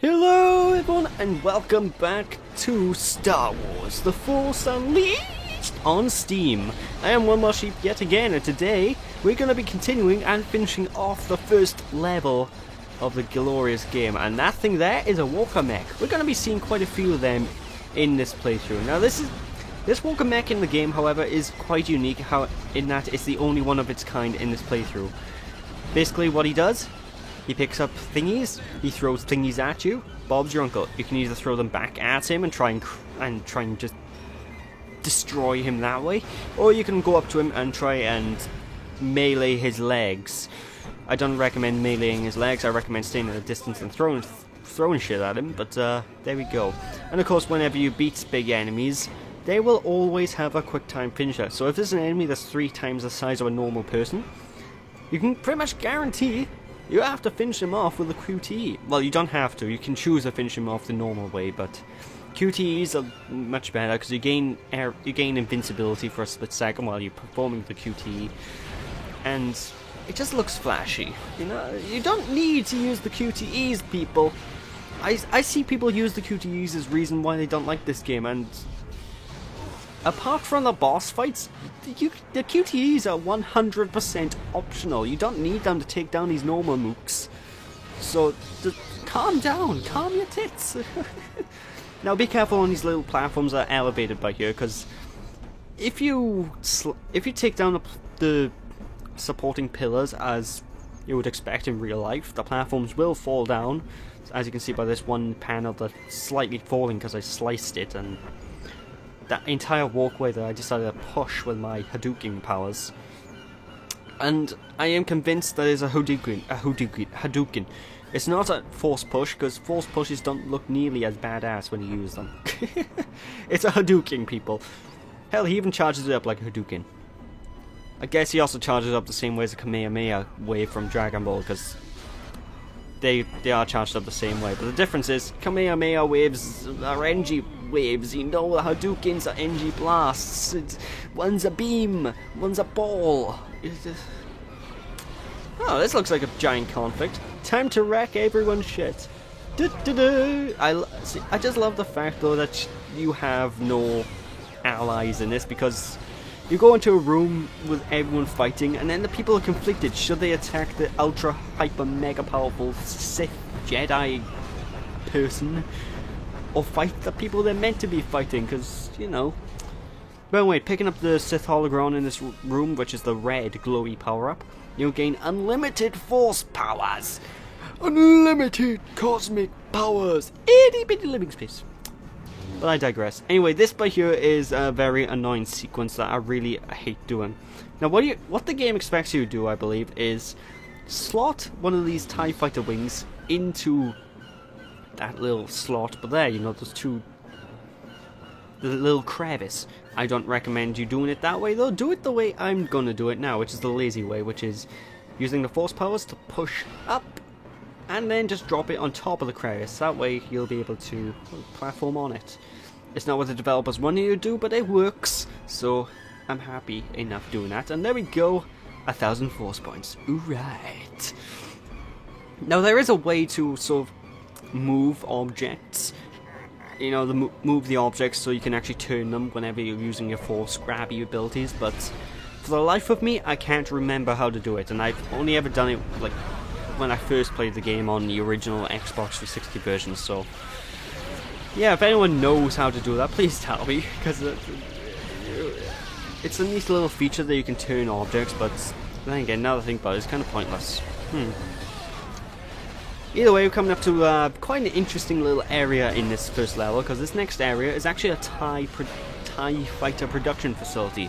Hello everyone and welcome back to Star Wars The Force Unleashed on Steam. I am One More Sheep yet again, and today we're going to be continuing and finishing off the first level of the glorious game, and that thing there is a Walker Mech. We're going to be seeing quite a few of them in this playthrough. Now this Walker Mech in the game, however, is quite unique in that it's the only one of its kind in this playthrough. Basically what he does, he picks up thingies, he throws thingies at you. Bob's your uncle. You can either throw them back at him and try and just destroy him that way, or you can go up to him and try and melee his legs. I don't recommend meleeing his legs. I recommend staying at a distance and throwing shit at him. But there we go. And of course, whenever you beat big enemies, they will always have a quick time finisher. So if there's an enemy that's 3 times the size of a normal person, you can pretty much guarantee you have to finish him off with a QTE. Well, you don't have to. You can choose to finish him off the normal way, but QTEs are much better because you gain invincibility for a split second while you're performing the QTE, and it just looks flashy. You know, you don't need to use the QTEs, people. I see people use the QTEs as reason why they don't like this game, and apart from the boss fights, the QTEs are 100% optional. You don't need them to take down these normal mooks. So, just calm down, calm your tits. Now be careful on these little platforms that are elevated by here, because if you take down the supporting pillars as you would expect in real life, the platforms will fall down. As you can see by this one panel that's slightly falling because I sliced it, and that entire walkway that I decided to push with my Hadouken powers. And I am convinced that is a Hadouken. It's not a force push, because force pushes don't look nearly as badass when you use them. It's a Hadouken, people. Hell, he even charges it up like a Hadouken. I guess he also charges up the same way as a Kamehameha wave from Dragon Ball, because they are charged up the same way. But the difference is, Kamehameha waves are NG waves, you know, the Hadoukens are NG blasts. One's a beam, one's a ball. Oh, this looks like a giant conflict. Time to wreck everyone's shit. I just love the fact, though, that you have no allies in this, because you go into a room with everyone fighting, and then the people are conflicted. Should they attack the ultra hyper mega powerful Sith Jedi person, or fight the people they're meant to be fighting? Because, you know. But wait, picking up the Sith Hologron in this room, which is the red glowy power up, you'll gain unlimited force powers. Unlimited cosmic powers. Itty bitty living space. But I digress. Anyway, this by here is a very annoying sequence that I really hate doing. Now, what the game expects you to do, I believe, is slot one of these TIE Fighter wings into that little slot. But there, you know, the little crevice. I don't recommend you doing it that way, though. Do it the way I'm gonna do it now, which is the lazy way, which is using the force powers to push up and then just drop it on top of the crevice. That way you'll be able to platform on it. It's not what the developers wanted you to do, but it works, so I'm happy enough doing that. And there we go, 1,000 force points. Alright. Now there is a way to sort of move objects. You know, move the objects so you can actually turn them whenever you're using your force grabby abilities, but for the life of me, I can't remember how to do it, and I've only ever done it, like, when I first played the game on the original Xbox 360 version. So yeah, if anyone knows how to do that, please tell me, because it's a neat little feature that you can turn objects, but then again, now that I think about it, it's kind of pointless. Either way, we're coming up to quite an interesting little area in this first level, because this next area is actually a TIE Fighter production facility.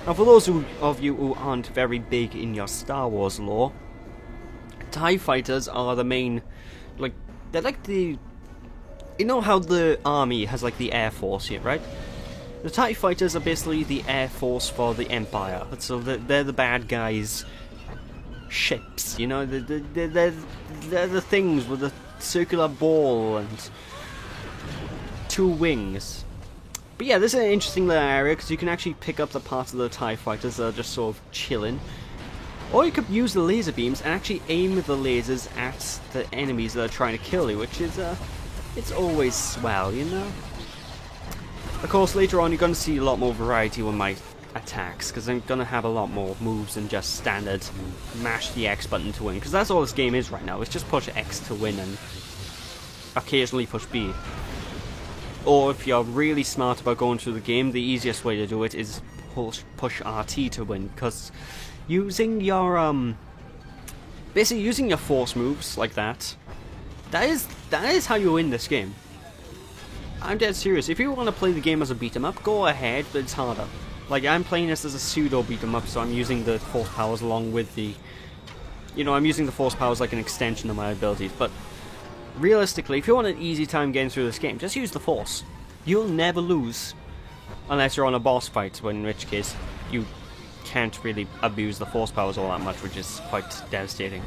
Now, for those of you who aren't very big in your Star Wars lore, TIE Fighters are the main, like, they're like the, you know how the army has like the Air Force here, right? The TIE Fighters are basically the Air Force for the Empire, so they're the bad guys' ships, you know, they're the things with a circular ball and 2 wings. But yeah, this is an interesting little area, because you can actually pick up the parts of the TIE Fighters that are just sort of chilling. Or you could use the laser beams and actually aim the lasers at the enemies that are trying to kill you, which is, it's always swell, you know? Of course, later on you're going to see a lot more variety with my attacks, because I'm going to have a lot more moves than just standard mash the X button to win, because that's all this game is right now. It's just push X to win and occasionally push B. Or if you're really smart about going through the game, the easiest way to do it is push RT to win, because using your basically using your force moves like that is how you win this game. I'm dead serious. If you want to play the game as a beat 'em up, go ahead, but it's harder. Like, I'm playing this as a pseudo beat 'em up, so I'm using the force powers along with the, you know, I'm using the force powers like an extension of my abilities. But realistically, if you want an easy time getting through this game, just use the force. You'll never lose unless you're on a boss fight, in which case you can't really abuse the force powers all that much, which is quite devastating.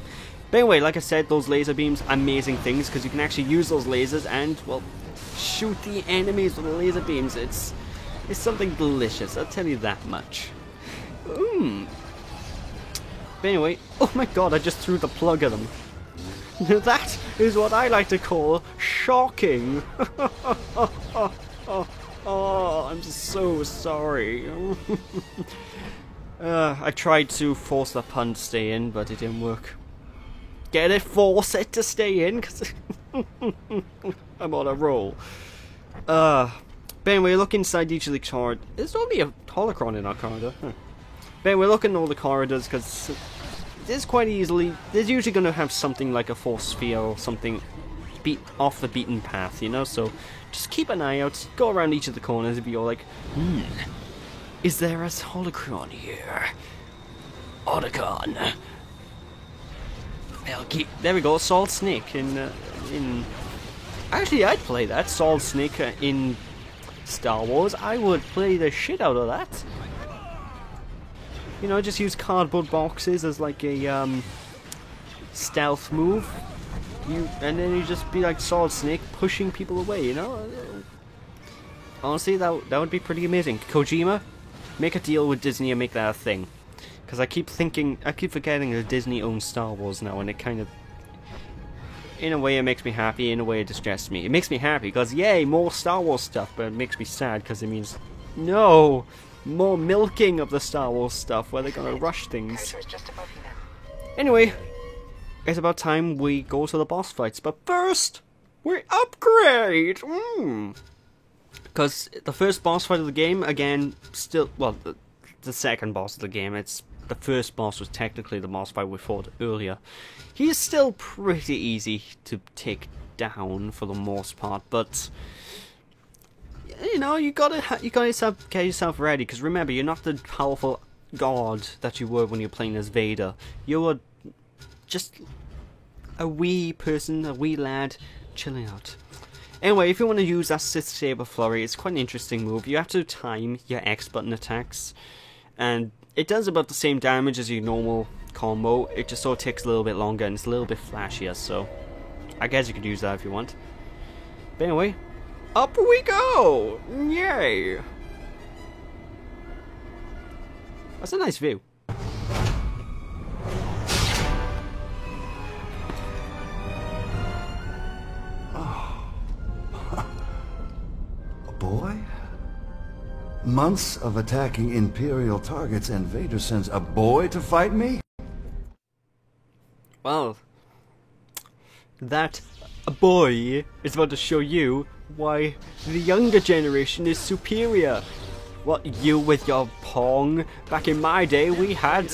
But anyway, like I said, those laser beams, amazing things, because you can actually use those lasers and, well, shoot the enemies with the laser beams. It's something delicious, I'll tell you that much. But anyway, oh my god, I just threw the plug at them. That is what I like to call shocking. Oh, I'm so sorry. I tried to force the pun to stay in, but it didn't work. Get it? Force it to stay in? Cause I'm on a roll. But anyway, look inside each of the corridors. There's only a holocron in our corridor. But anyway, look at all the corridors, because there's quite easily, there's usually going to have something like a force sphere or something off the beaten path, you know? So just keep an eye out, go around each of the corners and be all like, is there a holocron here? Holocron. There we go, Solid Snake in actually, I'd play that, Solid Snake in Star Wars. I would play the shit out of that. You know, just use cardboard boxes as like a stealth move. And then you just be like Solid Snake pushing people away, you know? Honestly, that would be pretty amazing. Kojima, make a deal with Disney and make that a thing. Because I keep forgetting that Disney owns Star Wars now, and it kind of, in a way it makes me happy, in a way it distresses me. It makes me happy because, yay, more Star Wars stuff, but it makes me sad because it means, no, more milking of the Star Wars stuff where they're gonna rush things. Anyway, it's about time we go to the boss fights, but first, we upgrade! Because the first boss fight of the game, again, still, well, the second boss of the game, the first boss was technically the boss fight we fought earlier. He's still pretty easy to take down for the most part, but you know, you gotta get yourself ready, because remember, you're not the powerful god that you were when you're playing as Vader. You were just a wee person, a wee lad, chilling out. Anyway, if you want to use that Sith Saber Flurry, it's quite an interesting move. You have to time your X button attacks, and it does about the same damage as your normal combo. It just sort of takes a little bit longer and it's a little bit flashier, so I guess you could use that if you want. But anyway, up we go! Yay! That's a nice view. A boy? Months of attacking Imperial targets and Vader sends a boy to fight me? Well, that boy is about to show you why the younger generation is superior. What, you with your Pong? Back in my day we had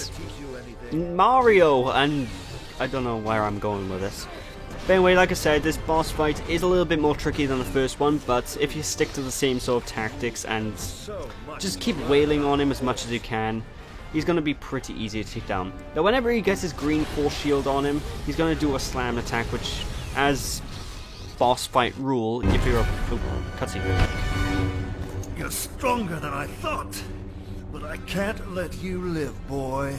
Mario, and I don't know where I'm going with this. But anyway, like I said, this boss fight is a little bit more tricky than the first one, but if you stick to the same sort of tactics and just keep wailing on him as much as you can, he's going to be pretty easy to take down. Now, whenever he gets his green force shield on him, he's going to do a slam attack, which, as boss fight rule, if you're a cutscene. You're stronger than I thought, but I can't let you live, boy.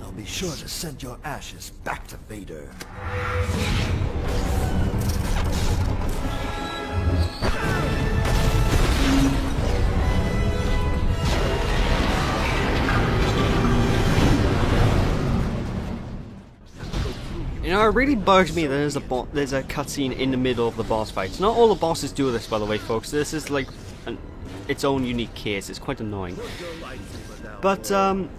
I'll be sure to send your ashes back to Vader. Now, it really bugs me that there's a cutscene in the middle of the boss fights. Not all the bosses do this, by the way, folks. This is like its own unique case. It's quite annoying. But,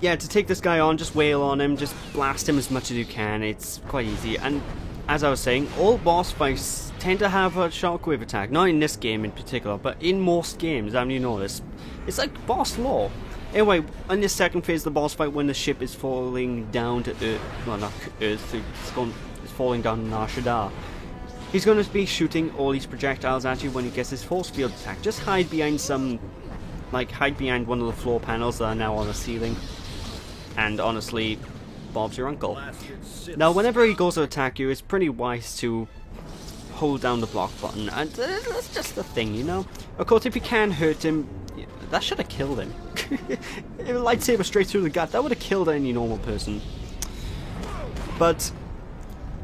yeah, to take this guy on, just wail on him, just blast him as much as you can. It's quite easy. And as I was saying, all boss fights tend to have a shockwave attack. Not in this game in particular, but in most games, haven't you noticed? It's like boss lore. Anyway, in this second phase of the boss fight, when the ship is falling down to Earth, well, not Earth, it's falling down Nar Shaddaa, he's going to be shooting all these projectiles at you when he gets his force field attack. Just hide behind hide behind one of the floor panels that are now on the ceiling. And honestly, Bob's your uncle. Now, whenever he goes to attack you, it's pretty wise to hold down the block button, and that's just the thing, you know? Of course, if you can hurt him, that should have killed him. A lightsaber straight through the gut, that would have killed any normal person. But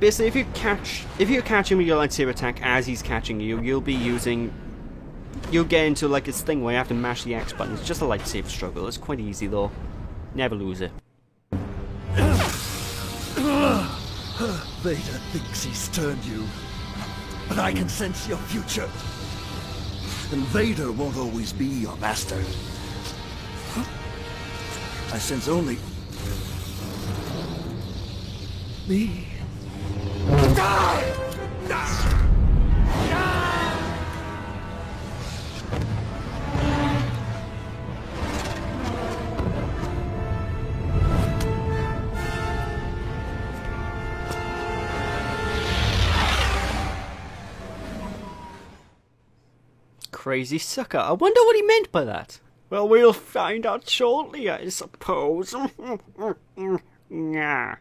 basically, if you catch him with your lightsaber attack as he's catching you, you'll get into like this thing where you have to mash the X button. It's just a lightsaber struggle. It's quite easy though. Never lose it. Vader thinks he's turned you, but I can sense your future. And Vader won't always be your master. I sense only me. Crazy sucker. I wonder what he meant by that. Well, we'll find out shortly, I suppose. Nah.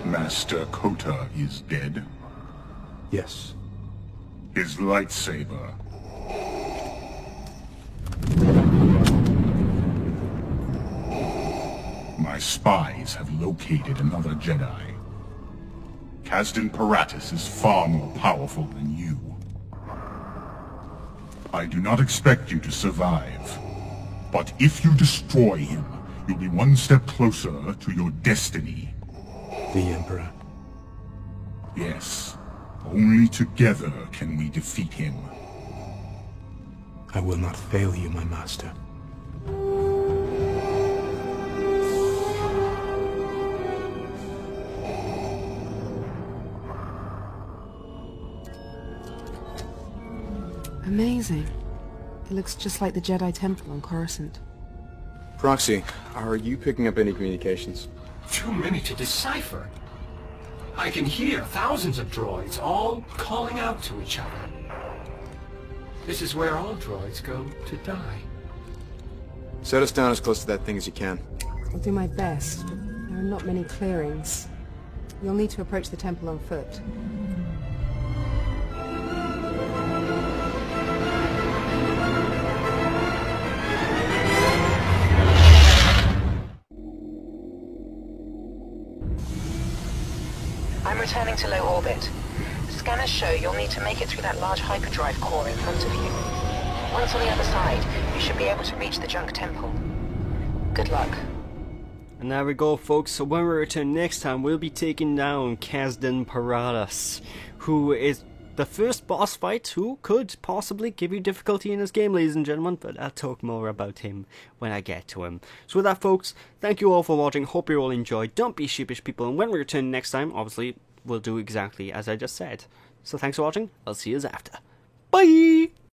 Master Kota is dead. Yes. His lightsaber. My spies have located another Jedi. Kazdan Paratus is far more powerful than you. I do not expect you to survive. But if you destroy him, you'll be one step closer to your destiny. The Emperor. Yes. Only together can we defeat him. I will not fail you, my master. Amazing. It looks just like the Jedi Temple on Coruscant. Proxy, are you picking up any communications? Too many to decipher. I can hear thousands of droids all calling out to each other. This is where all droids go to die. Set us down as close to that thing as you can. I'll do my best, but there are not many clearings. You'll need to approach the temple on foot. I'm returning to low orbit. Scanners show you'll need to make it through that large hyperdrive core in front of you. Once on the other side, you should be able to reach the Junk Temple. Good luck. And there we go, folks. So when we return next time, we'll be taking down Kazdan Paratus, who is the first boss fight who could possibly give you difficulty in this game, ladies and gentlemen, but I'll talk more about him when I get to him. So with that, folks, thank you all for watching. Hope you all enjoyed. Don't be sheepish, people, and when we return next time, obviously, we'll do exactly as I just said. So thanks for watching. I'll see you after. Bye!